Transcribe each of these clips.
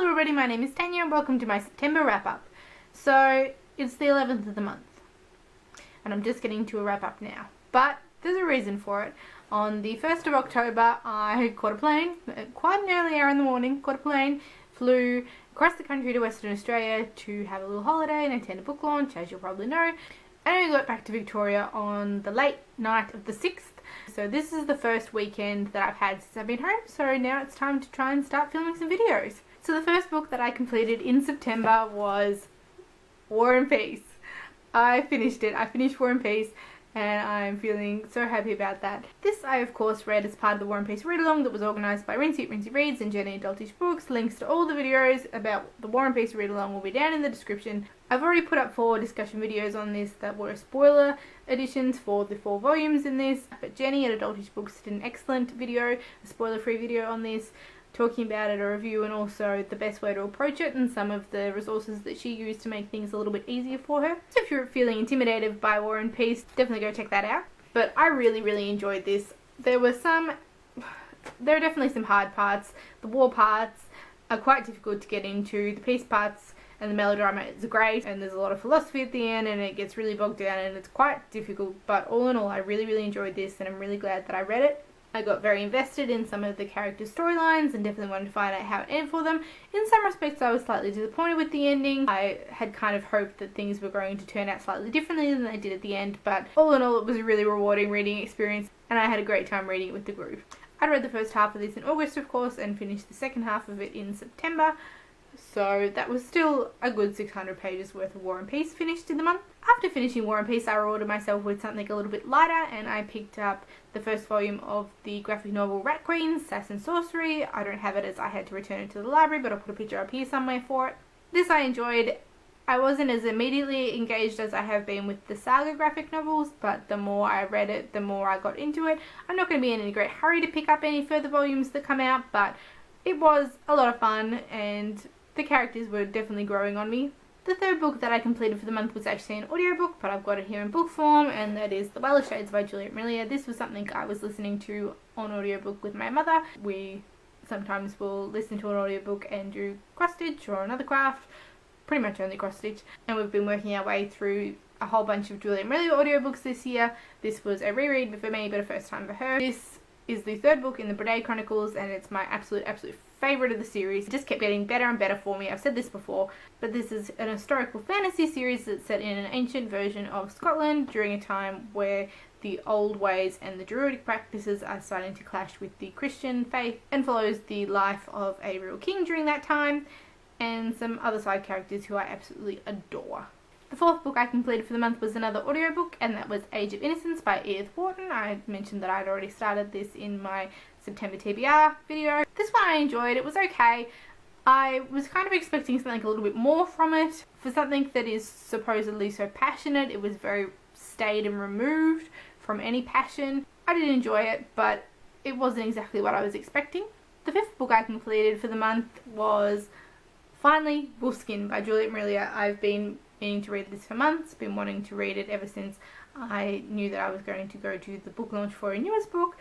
Hello everybody, my name is Tanya and welcome to my September wrap-up. So, it's the 11th of the month, and I'm just getting to a wrap-up now. But, there's a reason for it. On the 1st of October, I caught a plane, quite an early hour in the morning, flew across the country to Western Australia to have a little holiday and attend a book launch, as you'll probably know. And I got back to Victoria on the late night of the 6th. So this is the first weekend that I've had since I've been home, so now it's time to try and start filming some videos. So the first book that I completed in September was War and Peace. I finished it. I finished War and Peace, and I'm feeling so happy about that. This I of course read as part of the War and Peace read-along that was organised by Rincey at Rincey Reads and Jenny Adultish Books. Links to all the videos about the War and Peace read-along will be down in the description. I've already put up 4 discussion videos on this that were spoiler editions for the 4 volumes in this, but Jenny at Adultish Books did an excellent video, a spoiler-free video on this, talking about it, a review, and also the best way to approach it and some of the resources that she used to make things a little bit easier for her. So if you're feeling intimidated by War and Peace, definitely go check that out. But I really enjoyed this. There are definitely some hard parts. The war parts are quite difficult to get into. The peace parts and the melodrama is great, and there's a lot of philosophy at the end, and it gets really bogged down and it's quite difficult, but all in all I really enjoyed this, and I'm really glad that I read it. I got very invested in some of the characters' storylines and definitely wanted to find out how it ended for them. In some respects I was slightly disappointed with the ending. I had kind of hoped that things were going to turn out slightly differently than they did at the end, but all in all it was a really rewarding reading experience, and I had a great time reading it with the group. I read the first half of this in August of course, and finished the second half of it in September. So that was still a good 600 pages worth of War and Peace finished in the month. After finishing War and Peace, I rewarded myself with something a little bit lighter, and I picked up the first volume of the graphic novel Rat Queens, Sass and Sorcery. I don't have it as I had to return it to the library, but I'll put a picture up here somewhere for it. This I enjoyed. I wasn't as immediately engaged as I have been with the saga graphic novels, but the more I read it, the more I got into it. I'm not going to be in any great hurry to pick up any further volumes that come out, but it was a lot of fun, and the characters were definitely growing on me. The third book that I completed for the month was actually an audiobook, but I've got it here in book form, and that is The Well of Shades by Gillian. This was something I was listening to on audiobook with my mother. We sometimes will listen to an audiobook and do cross stitch or another craft, pretty much only cross stitch, and we've been working our way through a whole bunch of Gillian audiobooks this year. This was a reread for me, but a first time for her. This is the third book in the Brede Chronicles, and it's my absolute favourite of the series. It just kept getting better and better for me. I've said this before, but this is an historical fantasy series that's set in an ancient version of Scotland during a time where the old ways and the Druidic practices are starting to clash with the Christian faith, and follows the life of a real king during that time and some other side characters who I absolutely adore. The fourth book I completed for the month was another audiobook, and that was Age of Innocence by Edith Wharton. I mentioned that I'd already started this in my September TBR video. This one I enjoyed. It was okay. I was kind of expecting something a little bit more from it. For something that is supposedly so passionate, it was very staid and removed from any passion. I did enjoy it, but it wasn't exactly what I was expecting. The fifth book I completed for the month was finally Wolfskin by Juliet Marillier. I've been meaning to read this for months, been wanting to read it ever since I knew that I was going to go to the book launch for a newest book,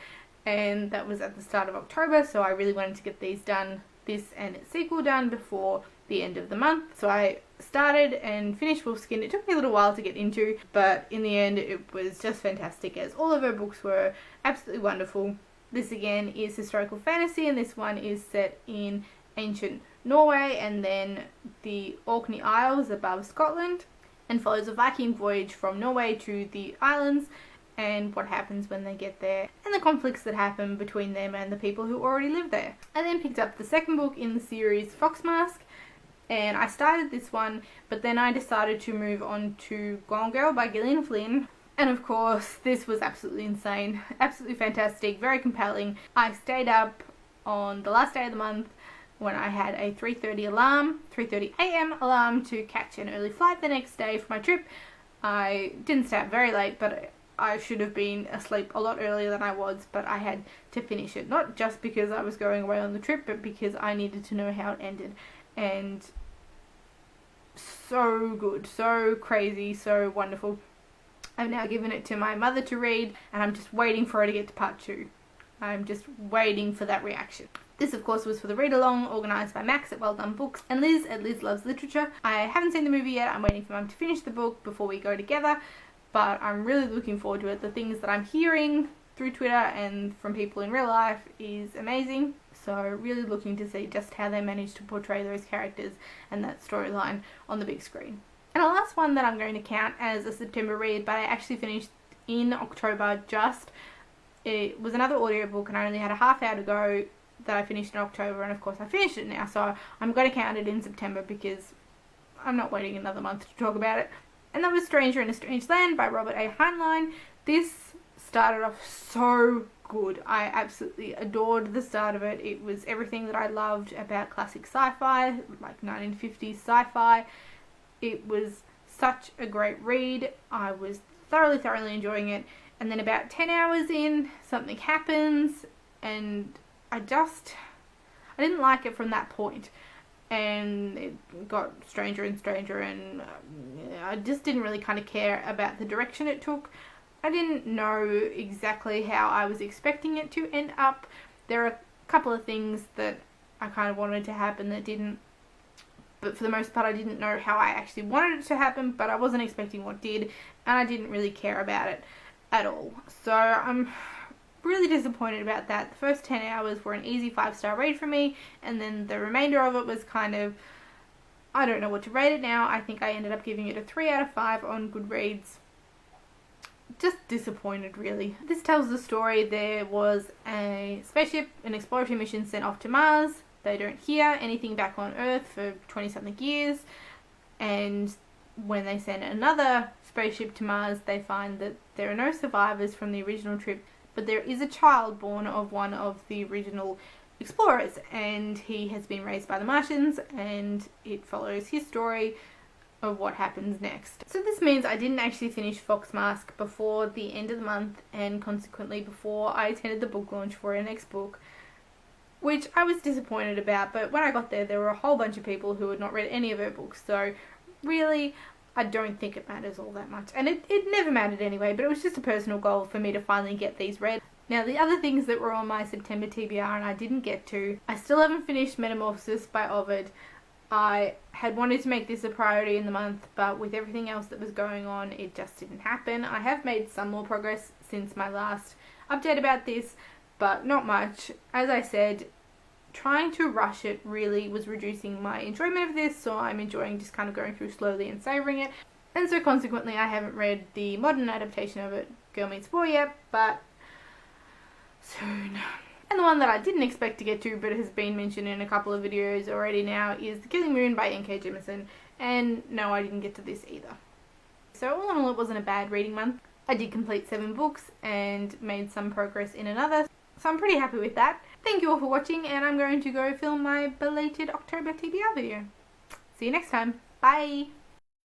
and that was at the start of October, so I really wanted to get these done, this and its sequel done, before the end of the month. So I started and finished Wolfskin. It took me a little while to get into, but in the end it was just fantastic, as all of her books were absolutely wonderful. This again is historical fantasy, and this one is set in ancient Norway and then the Orkney Isles above Scotland, and follows a Viking voyage from Norway to the islands and what happens when they get there, and the conflicts that happen between them and the people who already live there. I then picked up the second book in the series, Foxmask, and I started this one, but then I decided to move on to Guam by Gillian Flynn. And of course this was absolutely insane, absolutely fantastic, very compelling. I stayed up on the last day of the month when I had a 3:30 a.m. alarm to catch an early flight the next day for my trip. I didn't stay up very late, but I should have been asleep a lot earlier than I was, but I had to finish it, not just because I was going away on the trip, but because I needed to know how it ended. And so good, so crazy, so wonderful. I've now given it to my mother to read, and I'm just waiting for her to get to part 2. I'm just waiting for that reaction. This, of course, was for the read-along, organised by Max at Well Done Books and Liz at Liz Loves Literature. I haven't seen the movie yet. I'm waiting for Mum to finish the book before we go together, but I'm really looking forward to it. The things that I'm hearing through Twitter and from people in real life is amazing. So really looking to see just how they managed to portray those characters and that storyline on the big screen. And the last one that I'm going to count as a September read, but I actually finished in October just. It was another audiobook and I only had a half hour to go that I finished in October, and of course I finished it now, so I'm going to count it in September because I'm not waiting another month to talk about it. And that was Stranger in a Strange Land by Robert A. Heinlein. This started off so good. I absolutely adored the start of it. It was everything that I loved about classic sci-fi, like 1950s sci-fi. It was such a great read. I was thoroughly enjoying it. And then about 10 hours in, something happens, and I didn't like it from that point. And it got stranger and stranger, and I just didn't really kind of care about the direction it took. I didn't know exactly how I was expecting it to end up. There are a couple of things that I kind of wanted to happen that didn't, but for the most part I didn't know how I actually wanted it to happen, but I wasn't expecting what did, and I didn't really care about it at all. So I'm really disappointed about that. The first 10 hours were an easy 5-star read for me, and then the remainder of it was kind of, I don't know what to rate it now. I think I ended up giving it a 3 out of 5 on Goodreads. Just disappointed, really. This tells the story. There was a spaceship, an exploratory mission sent off to Mars. They don't hear anything back on Earth for 20-something years, and when they send another spaceship to Mars, they find that there are no survivors from the original trip, but there is a child born of one of the original explorers, and he has been raised by the Martians, and it follows his story of what happens next. So this means I didn't actually finish Fox Mask before the end of the month, and consequently before I attended the book launch for our next book, which I was disappointed about. But when I got there were a whole bunch of people who had not read any of her books, so really I don't think it matters all that much, and it never mattered anyway, but it was just a personal goal for me to finally get these read. Now, the other things that were on my September TBR and I didn't get to, I still haven't finished Metamorphosis by Ovid. I had wanted to make this a priority in the month, but with everything else that was going on, it just didn't happen. I have made some more progress since my last update about this, but not much. As I said, trying to rush it really was reducing my enjoyment of this, so I'm enjoying just kind of going through slowly and savouring it. And so consequently I haven't read the modern adaptation of it, Girl Meets Boy, yet, but soon. And the one that I didn't expect to get to, but has been mentioned in a couple of videos already now, is The Killing Moon by N.K. Jemisin, and no, I didn't get to this either. So all in all, it wasn't a bad reading month. I did complete 7 books and made some progress in another, so I'm pretty happy with that. Thank you all for watching, and I'm going to go film my belated October TBR video. See you next time. Bye!